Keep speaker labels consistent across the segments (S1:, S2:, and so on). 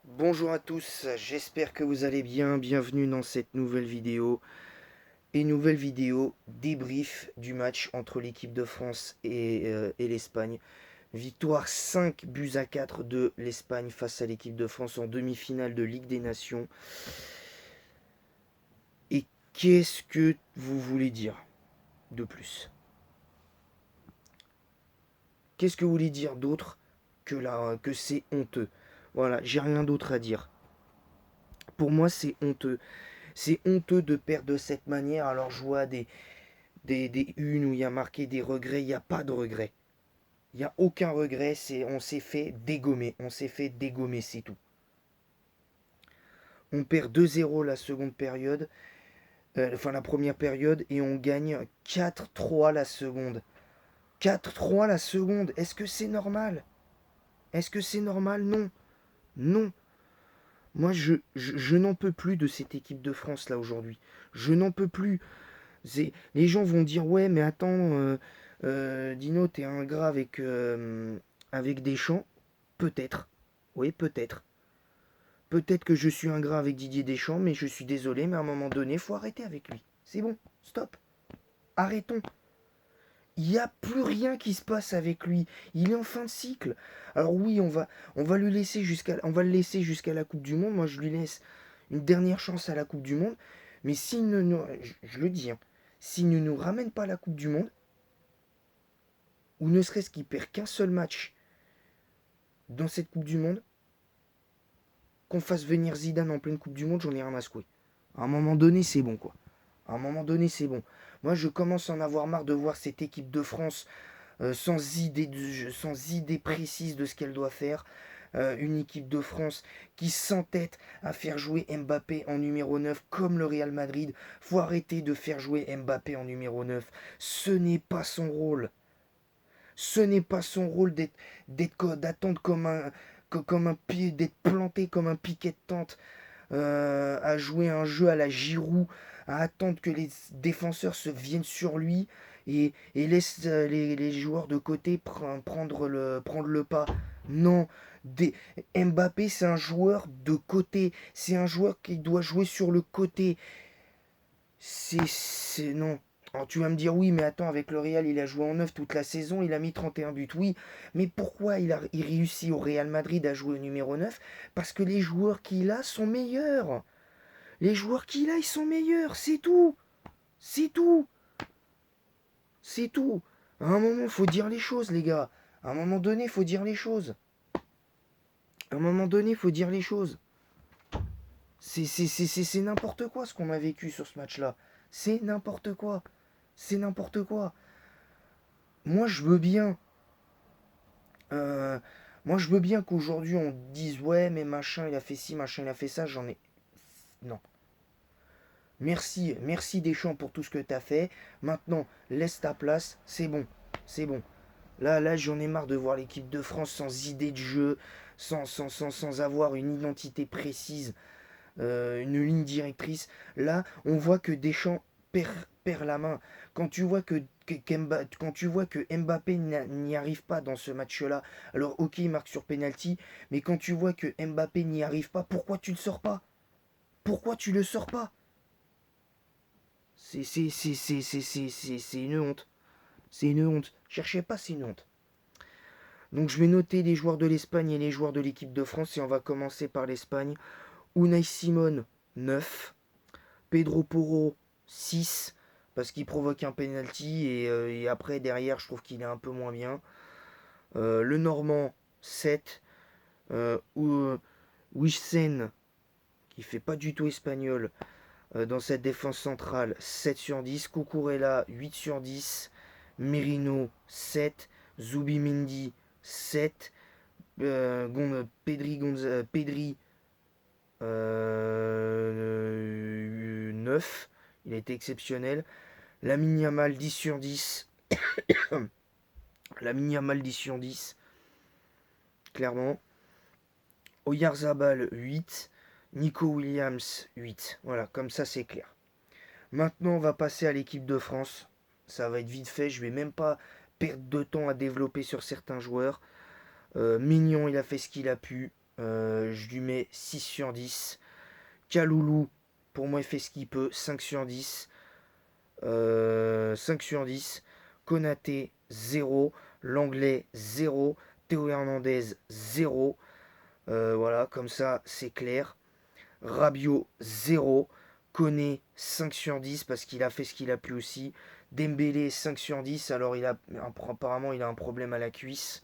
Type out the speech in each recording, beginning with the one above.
S1: Bonjour à tous, j'espère que vous allez bien. Bienvenue dans cette nouvelle vidéo. Et nouvelle vidéo débrief du match entre l'équipe de France et l'Espagne. Victoire 5 buts à 4 de l'Espagne face à l'équipe de France en demi-finale de Ligue des Nations. Et qu'est-ce que vous voulez dire de plus? Qu'est-ce que vous voulez dire d'autre que c'est honteux? Voilà, j'ai rien d'autre à dire. Pour moi, c'est honteux. C'est honteux de perdre de cette manière. Alors je vois des unes où il y a marqué des regrets. Il n'y a pas de regrets. Il n'y a aucun regret. On s'est fait dégommer. On s'est fait dégommer, c'est tout. On perd 2-0 la seconde période. Enfin la première période. Et on gagne 4-3 la seconde. 4-3 la seconde. Est-ce que c'est normal? Est-ce que c'est normal? Non. Non. Moi, je n'en peux plus de cette équipe de France là aujourd'hui. Je n'en peux plus. Les gens vont dire ouais mais attends Dino t'es ingrat avec Deschamps. Peut-être. Oui peut-être. Peut-être que je suis ingrat avec Didier Deschamps, mais je suis désolé, mais à un moment donné faut arrêter avec lui. C'est bon, stop. Arrêtons. Il n'y a plus rien qui se passe avec lui. Il est en fin de cycle. Alors oui, on va le laisser jusqu'à la Coupe du Monde. Moi, je lui laisse une dernière chance à la Coupe du Monde. Mais s'il ne nous, je le dis, hein, s'il ne nous ramène pas à la Coupe du Monde, ou ne serait-ce qu'il perd qu'un seul match dans cette Coupe du Monde, qu'on fasse venir Zidane en pleine Coupe du Monde, j'en ai rien à secouer. À un moment donné, c'est bon, quoi. À un moment donné, c'est bon. Moi, je commence à en avoir marre de voir cette équipe de France sans idée précise de ce qu'elle doit faire. Une équipe de France qui s'entête à faire jouer Mbappé en numéro 9 comme le Real Madrid. Faut arrêter de faire jouer Mbappé en numéro 9. Ce n'est pas son rôle. Ce n'est pas son rôle d'attendre comme un pied, d'être planté comme un piquet de tente, à jouer un jeu à la Giroud, à attendre que les défenseurs se viennent sur lui et laisse les joueurs de côté prendre le pas. Non, des, Mbappé c'est un joueur de côté, c'est un joueur qui doit jouer sur le côté. Non. Alors tu vas me dire oui, mais attends, avec le Real, il a joué en neuf toute la saison, il a mis 31 buts, oui. Mais pourquoi il réussit au Real Madrid à jouer au numéro 9? Parce que les joueurs qu'il a sont meilleurs. Les joueurs qu'il a, ils sont meilleurs, c'est tout. C'est tout. C'est tout. À un moment, il faut dire les choses, les gars. À un moment donné, il faut dire les choses. À un moment donné, il faut dire les choses. C'est n'importe quoi ce qu'on a vécu sur ce match-là. C'est n'importe quoi. C'est n'importe quoi. Moi, je veux bien. euh, Moi, je veux bien qu'aujourd'hui on dise ouais, mais machin, il a fait ci, machin, il a fait ça. J'en ai. Non. Merci, merci Deschamps pour tout ce que t'as fait. Maintenant, laisse ta place. C'est bon. C'est bon. Là, j'en ai marre de voir l'équipe de France sans idée de jeu, sans avoir une identité précise, une ligne directrice. Là, on voit que Deschamps perd la main. Quand tu vois quand tu vois que Mbappé n'y arrive pas dans ce match-là, alors ok, il marque sur penalty, mais quand tu vois que Mbappé n'y arrive pas, pourquoi tu le sors pas? Pourquoi tu le sors pas? C'est une honte. C'est une honte. Cherchez pas, c'est une honte. Donc je vais noter les joueurs de l'Espagne et les joueurs de l'équipe de France et on va commencer par l'Espagne. Unai Simon, 9. Pedro Porro, 6. Parce qu'il provoque un penalty et après derrière je trouve qu'il est un peu moins bien. Le Normand, 7. Wissem, qui fait pas du tout espagnol, dans cette défense centrale, 7 sur 10. Cucurella, 8 sur 10. Merino, 7. Zubimendi, 7. Pedri, 9. Il a été exceptionnel. Lamine Yamal, 10 sur 10. Lamine Yamal, 10 sur 10. Clairement. Oyarzabal, 8. Nico Williams, 8. Voilà, comme ça c'est clair. Maintenant, on va passer à l'équipe de France. Ça va être vite fait. Je vais même pas perdre de temps à développer sur certains joueurs. Mignon, il a fait ce qu'il a pu. Je lui mets 6 sur 10. Kaloulou, pour moi, il fait ce qu'il peut. 5 sur 10. 5 sur 10. Konaté, 0. L'anglais, 0. Théo Hernandez, 0. Voilà, comme ça, c'est clair. Rabiot, 0. Koné, 5 sur 10 parce qu'il a fait ce qu'il a pu aussi. Dembélé, 5 sur 10. Alors, apparemment, il a un problème à la cuisse.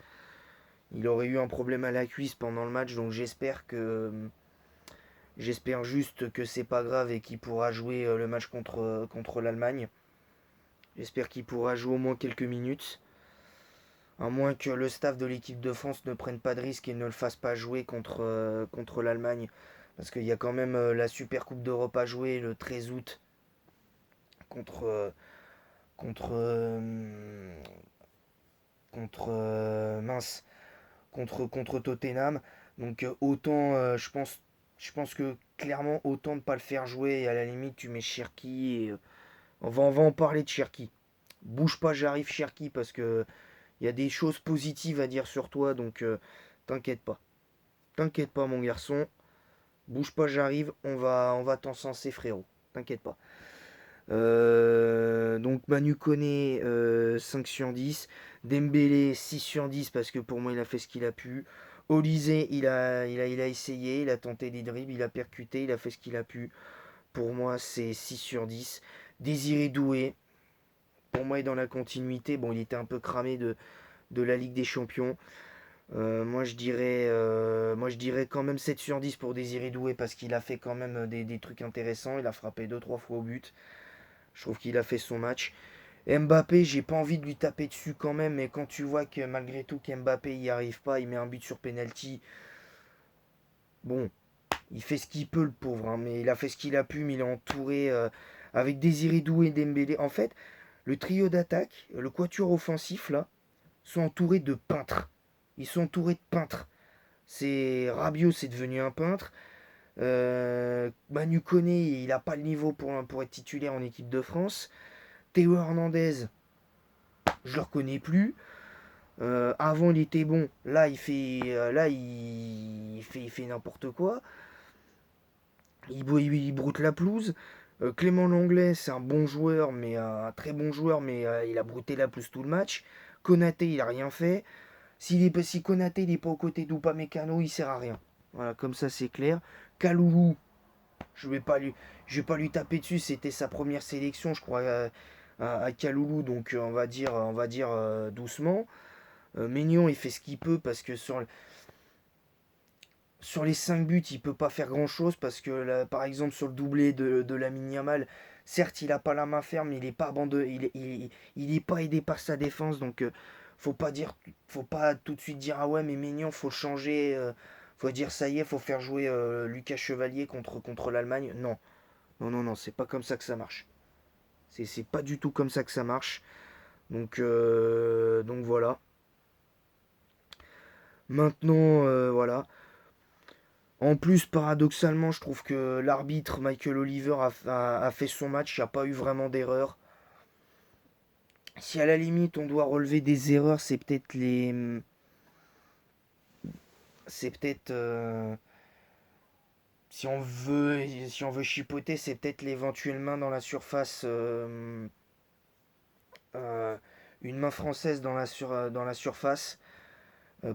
S1: Il aurait eu un problème à la cuisse pendant le match, donc j'espère juste que c'est pas grave et qu'il pourra jouer le match contre l'Allemagne. J'espère qu'il pourra jouer au moins quelques minutes. À moins que le staff de l'équipe de France ne prenne pas de risque et ne le fasse pas jouer contre l'Allemagne. Parce qu'il y a quand même la Super Coupe d'Europe à jouer le 13 août contre, contre, mince, contre Tottenham. Donc autant, je pense que clairement, autant ne pas le faire jouer. Et à la limite, tu mets Cherki. Et, on va en parler de Cherki. Bouge pas, j'arrive Cherki parce que il y a des choses positives à dire sur toi. Donc t'inquiète pas. T'inquiète pas, mon garçon. Bouge pas, j'arrive. On va t'encenser, frérot. T'inquiète pas. Donc Manu Koné, 5 sur 10. Dembélé, 6 sur 10 parce que pour moi il a fait ce qu'il a pu. Olysée, il a essayé, il a tenté des dribbles, il a percuté, il a fait ce qu'il a pu. Pour moi c'est 6 sur 10. Désiré Doué, pour moi est dans la continuité. Bon, il était un peu cramé de la Ligue des Champions. Moi je dirais quand même 7 sur 10 pour Désiré Doué parce qu'il a fait quand même des trucs intéressants. Il a frappé deux trois fois au but. Je trouve qu'il a fait son match. Mbappé, j'ai pas envie de lui taper dessus quand même, mais quand tu vois que malgré tout qu'Mbappé y arrive pas, il met un but sur penalty. Bon, il fait ce qu'il peut le pauvre, hein, mais il a fait ce qu'il a pu, mais il est entouré avec Désiré Doué et Dembélé. En fait, le trio d'attaque, le quatuor offensif là, sont entourés de peintres. Ils sont entourés de peintres. C'est Rabiot, c'est devenu un peintre. Manu Koné, il a pas le niveau pour être titulaire en équipe de France. Théo Hernandez, je le reconnais plus. Avant il était bon, là il fait n'importe quoi. Il broute la pelouse. Clément Langlais, c'est un bon joueur, mais un très bon joueur, mais il a brouté la pelouse tout le match. Konaté, il a rien fait. Si Konaté il est pas aux côtés d'Upamecano, il sert à rien. Voilà, comme ça c'est clair. Kaloulou, je vais pas lui taper dessus. C'était sa première sélection, je crois, à Kaloulou, donc on va dire doucement. Maignan, il fait ce qu'il peut parce que sur les 5 buts, il peut pas faire grand chose parce que là, par exemple sur le doublé de Lamine Yamal, certes il a pas la main ferme, mais il est pas abandonné, il est pas aidé par sa défense, donc faut pas tout de suite dire ah ouais mais Maignan faut le changer, faut dire ça y est, faut faire jouer Lucas Chevalier contre l'Allemagne. Non, non non non, c'est pas comme ça que ça marche. C'est pas du tout comme ça que ça marche. Donc voilà. Maintenant voilà. En plus, paradoxalement, je trouve que l'arbitre Michael Oliver a fait son match, il n'y a pas eu vraiment d'erreur. Si à la limite on doit relever des erreurs, c'est peut-être les. C'est peut-être. Si on veut chipoter, c'est peut-être l'éventuelle main dans la surface. Euh, une main française dans la surface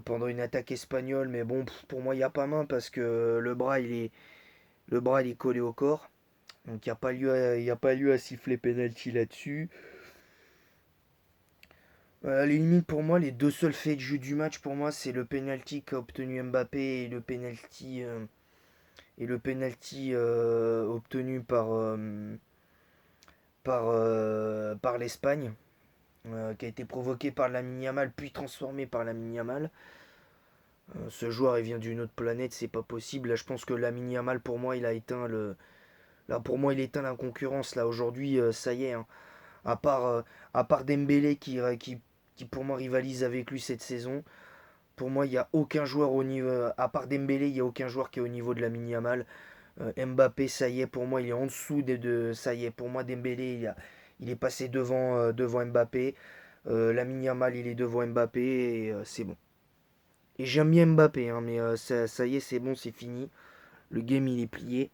S1: pendant une attaque espagnole. Mais bon, pour moi, il n'y a pas main parce que le bras il est collé au corps. Donc il n'y a pas lieu à siffler penalty là-dessus. À la limite, pour moi, les deux seuls faits de jeu du match, pour moi, c'est le penalty qu'a obtenu Mbappé et le penalty obtenu par l'Espagne, qui a été provoqué par Lamine Yamal, puis transformé par Lamine Yamal. Ce joueur, il vient d'une autre planète, c'est pas possible. Là, je pense que Lamine Yamal, pour moi, il a éteint le. Là, pour moi, il éteint la concurrence. Là, aujourd'hui, ça y est, hein. À part Dembélé qui pour moi rivalise avec lui cette saison. Pour moi, il n'y a aucun joueur au niveau. À part Dembélé, il n'y a aucun joueur qui est au niveau de Lamine Yamal. Mbappé, ça y est, pour moi, il est en dessous ça y est, pour moi, Dembélé, il est passé devant Mbappé. Lamine Yamal, il est devant Mbappé et c'est bon. Et j'aime bien Mbappé, hein, mais ça y est, c'est bon, c'est fini. Le game, il est plié.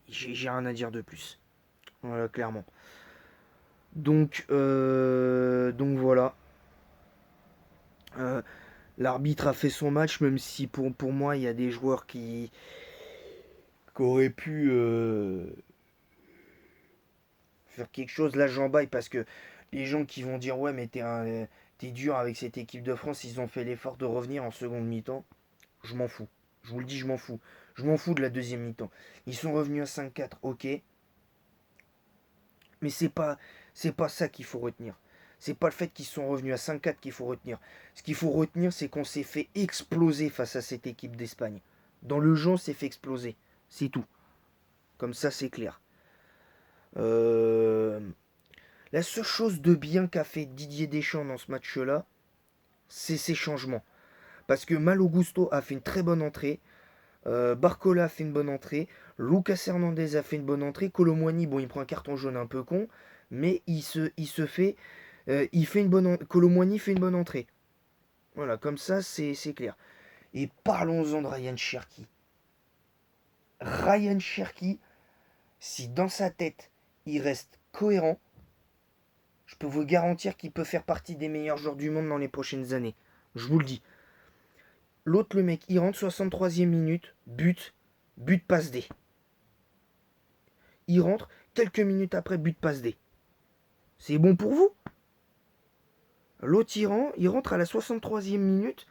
S1: J'ai rien à dire de plus. Voilà, clairement. Donc voilà. Euh, L'arbitre a fait son match, même si pour moi, il y a des joueurs qui auraient pu faire quelque chose. Là, j'en baille parce que les gens qui vont dire ouais, mais t'es dur avec cette équipe de France, ils ont fait l'effort de revenir en seconde mi-temps. Je m'en fous. Je vous le dis, je m'en fous. Je m'en fous de la deuxième mi-temps. Ils sont revenus à 5-4, ok. Mais c'est pas ça qu'il faut retenir. C'est pas le fait qu'ils sont revenus à 5-4 qu'il faut retenir. Ce qu'il faut retenir, c'est qu'on s'est fait exploser face à cette équipe d'Espagne. Dans le jeu, on s'est fait exploser. C'est tout. Comme ça, c'est clair. Euh, La seule chose de bien qu'a fait Didier Deschamps dans ce match-là, c'est ses changements. Parce que Malo Gusto a fait une très bonne entrée. Barcola a fait une bonne entrée. Lucas Hernandez a fait une bonne entrée. Kolo Muani, bon, il prend un carton jaune un peu con. Mais il se fait. Il fait une bonne. Kolo Muani fait une bonne entrée. Voilà, comme ça, c'est clair. Et parlons-en de Ryan Cherki. Ryan Cherki, si dans sa tête, il reste cohérent, je peux vous garantir qu'il peut faire partie des meilleurs joueurs du monde dans les prochaines années. Je vous le dis. L'autre, le mec, il rentre 63e minute, but passe D. Il rentre, quelques minutes après, but passe D. C'est bon pour vous? L'autre, il rentre à la 63e minute,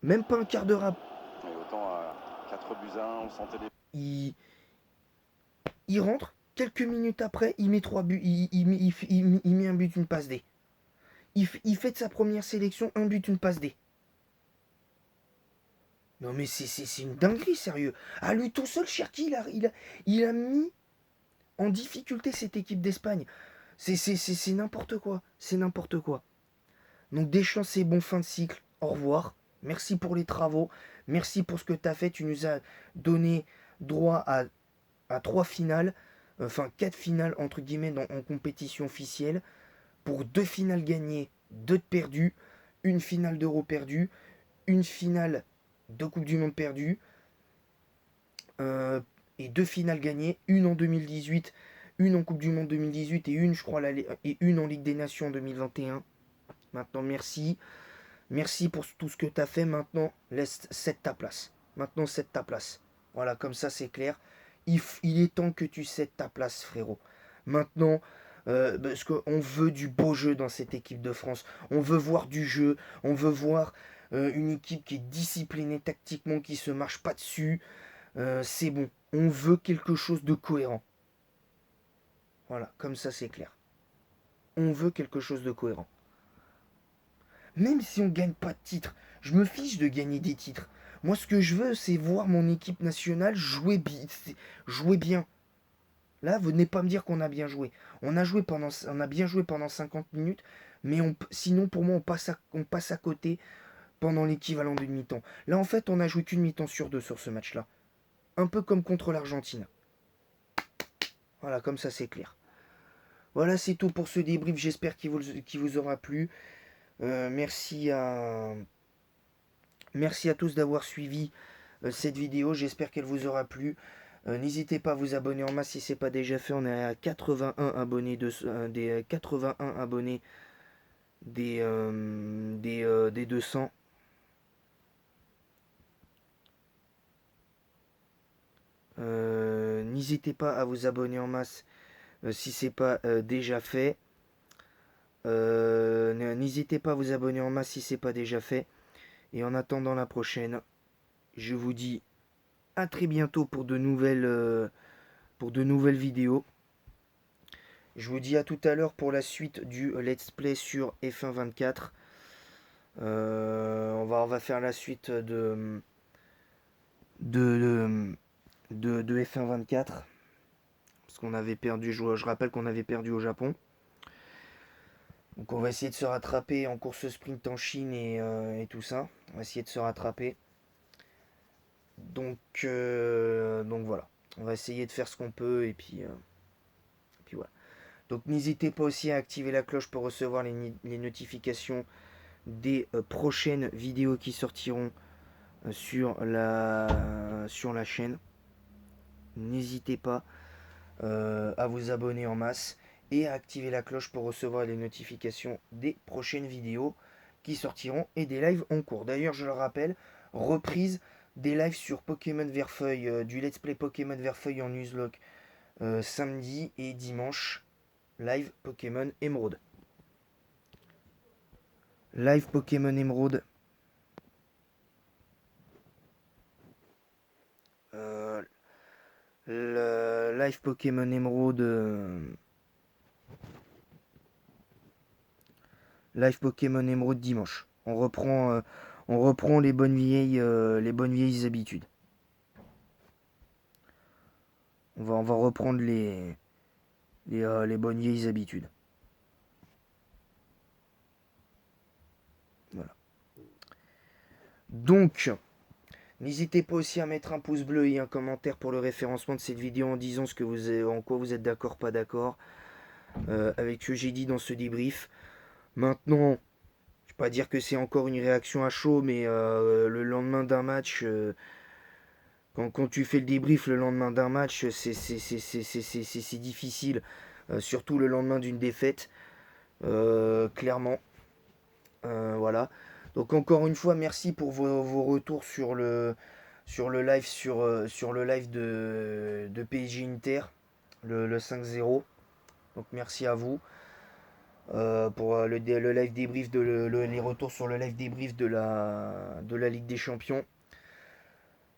S1: même pas un quart d'heure après.
S2: Et autant à 4 buts à 1, on sentait des...
S1: Il rentre, quelques minutes après, il met 3 buts, il met un but, une passe D. Il fait de sa première sélection, un but, une passe D. Non mais c'est une dinguerie, sérieux. À lui tout seul, Cherki, il a mis en difficulté cette équipe d'Espagne. C'est n'importe quoi. C'est n'importe quoi. Donc Deschamps, c'est bon, fin de cycle. Au revoir. Merci pour les travaux. Merci pour ce que tu as fait. Tu nous as donné droit à 3 finales. Enfin, 4 finales, entre guillemets, en compétition officielle. Pour 2 finales gagnées, 2 perdues. Une finale d'Euro perdue. Une finale de Coupe du Monde perdue. Euh, et 2 finales gagnées. Une en 2018. Une en Coupe du Monde 2018 et une, je crois, et une en Ligue des Nations en 2021. Maintenant, merci. Merci pour tout ce que tu as fait. Maintenant, laisse cède ta place. Maintenant, cède ta place. Voilà, comme ça, c'est clair. Il est temps que tu cèdes ta place, frérot. Maintenant, parce qu'on veut du beau jeu dans cette équipe de France. On veut voir du jeu. On veut voir une équipe qui est disciplinée tactiquement, qui se marche pas dessus. C'est bon. On veut quelque chose de cohérent. Voilà, comme ça, c'est clair. On veut quelque chose de cohérent. Même si on gagne pas de titre, je me fiche de gagner des titres. Moi, ce que je veux, c'est voir mon équipe nationale jouer bien. Là, venez pas me dire qu'on a bien joué. On a bien joué pendant 50 minutes, mais sinon, pour moi, on passe à côté pendant l'équivalent d'une mi-temps. Là, en fait, on a joué qu'une mi-temps sur deux sur ce match-là. Un peu comme contre l'Argentine. Voilà, comme ça, c'est clair. Voilà, c'est tout pour ce débrief. J'espère qu'il vous aura plu. Merci à tous d'avoir suivi cette vidéo. J'espère qu'elle vous aura plu. N'hésitez pas à vous abonner en masse si ce n'est pas déjà fait. On est à 81 abonnés des 81 abonnés des 200. N'hésitez pas à vous abonner en masse si ce n'est pas déjà fait. N'hésitez pas à vous abonner en masse si ce n'est pas déjà fait. Et en attendant la prochaine, je vous dis à très bientôt pour de nouvelles vidéos. Je vous dis à tout à l'heure pour la suite du let's play sur F1 24. On va faire la suite de F1 24. Parce qu'on avait perdu, je rappelle qu'on avait perdu au Japon. Donc on va essayer de se rattraper en course sprint en Chine et tout ça. On va essayer de se rattraper. Donc voilà. On va essayer de faire ce qu'on peut et puis voilà. Donc n'hésitez pas aussi à activer la cloche pour recevoir les notifications des prochaines vidéos qui sortiront sur la chaîne. N'hésitez pas à vous abonner en masse et à activer la cloche pour recevoir les notifications des prochaines vidéos qui sortiront et des lives en cours. D'ailleurs, je le rappelle, reprise des lives sur Pokémon Verfeuille, du Let's Play Pokémon Verfeuille en Nuzlocke samedi et dimanche, live Pokémon Émeraude. Live Pokémon Émeraude. Le live Pokémon Émeraude. Live Pokémon Émeraude dimanche. On reprend les bonnes vieilles habitudes. On va reprendre les bonnes vieilles habitudes. Voilà. Donc, n'hésitez pas aussi à mettre un pouce bleu et un commentaire pour le référencement de cette vidéo en disant en quoi vous êtes d'accord, pas d'accord avec ce que j'ai dit dans ce débrief. Maintenant, je ne vais pas dire que c'est encore une réaction à chaud, mais le lendemain d'un match, quand tu fais le débrief le lendemain d'un match, c'est difficile, surtout le lendemain d'une défaite, clairement. Voilà. Donc encore une fois, merci pour vos retours sur le live sur le live de PSG Inter, le 5-0. Donc merci à vous pour le live débrief les retours sur le live débrief de la Ligue des Champions.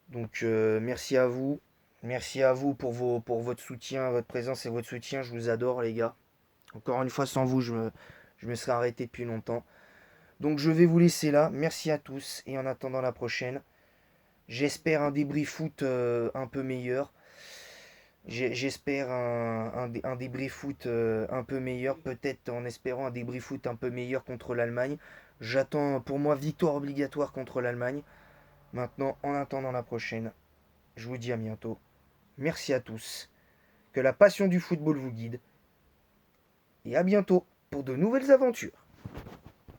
S1: Donc merci à vous. Merci à vous pour votre soutien, votre présence et votre soutien. Je vous adore les gars. Encore une fois, sans vous, je me serais arrêté depuis longtemps. Donc je vais vous laisser là. Merci à tous et en attendant la prochaine. J'espère un débrief foot un peu meilleur. J'espère un débrief foot un peu meilleur. Peut-être en espérant un débrief foot un peu meilleur contre l'Allemagne. J'attends pour moi victoire obligatoire contre l'Allemagne. Maintenant, en attendant la prochaine, je vous dis à bientôt. Merci à tous. Que la passion du football vous guide. Et à bientôt pour de nouvelles aventures.